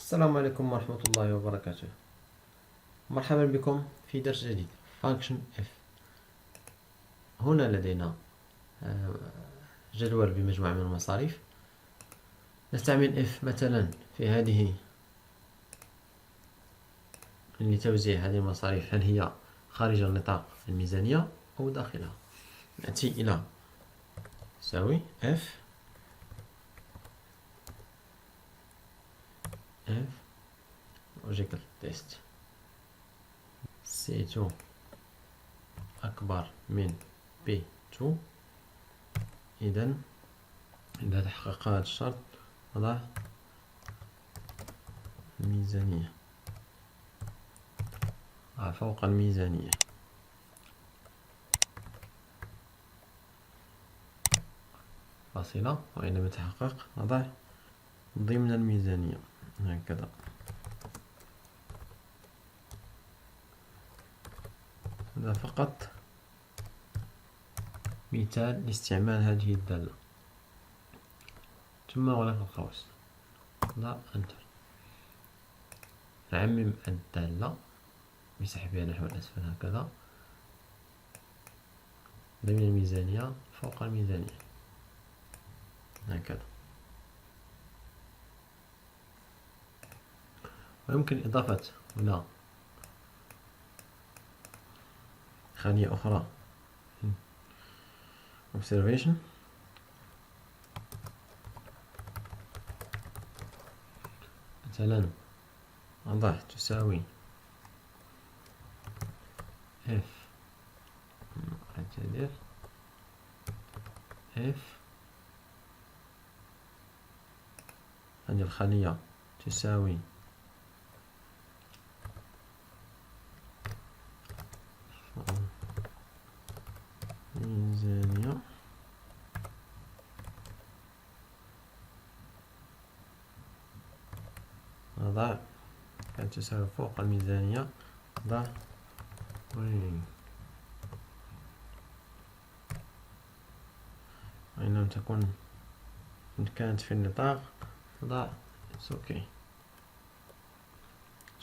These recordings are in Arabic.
السلام عليكم ورحمة الله وبركاته. مرحبا بكم في درس جديد function f. هنا لدينا جدول بمجموعة من المصاريف. نستعمل f مثلا في هذه لتوزيع هذه المصاريف، هل هي خارج نطاق الميزانية أو داخلها. نأتي إلى تساوي f logical test C2 أكبر من B2. إذا تحقق هذا الشرط نضع الميزانية فوق الميزانية. فاصلة، وإن لم يتحقق نضع ضمن الميزانية هكذا. هذا فقط مثال لاستعمال هذه الدالة. ثم غلق القوس، نضع انتر. نعمم الدالة بسحبها نحو الأسفل هكذا ضمن الميزانية فوق الميزانية هكذا. ويمكن إضافة هنا خانية أخرى observation مثلا أضع تساوي f أعتذر f هذه الخانية تساوي ميزانية نضع كانت تساوي فوق الميزانية نضع وإن لم تكن إن كانت في النطاق نضع اوكي.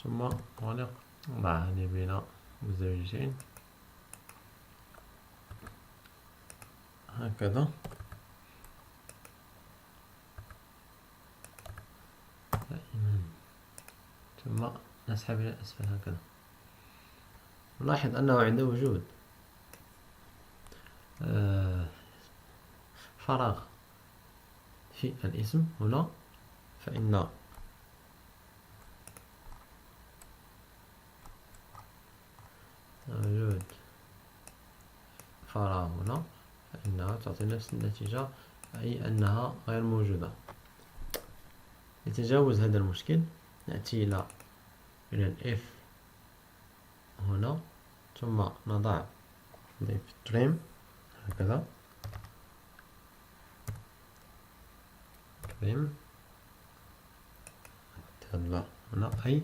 ثم أغلق نضع هذه بين مزدوجتين هكذا. ثم نسحب إلى الأسفل هكذا. نلاحظ أنه عند وجود فراغ في الاسم هنا فإن وجود فراغ هنا فإنها تعطي نفس النتيجة، أي أنها غير موجودة. لتجاوز هذا المشكل نأتي إلى الF هنا، ثم نضع trim هكذا trim الدالة هنا أي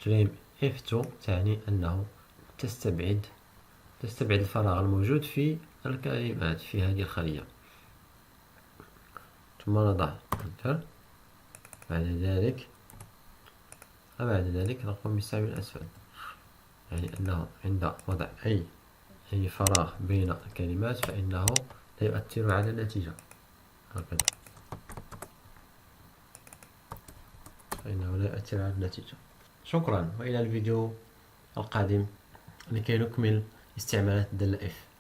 trim F2 تعني أنه تستبعد الفراغ الموجود في الكلمات في هذه الخلية. ثم نضع انتر. بعد ذلك نقوم بالسحب الأسفل، يعني أنه عند وضع أي فراغ بين الكلمات فإنه لا يؤثر على النتيجة هكذا، شكرا، وإلى الفيديو القادم لكي نكمل استعمالات الدالة F.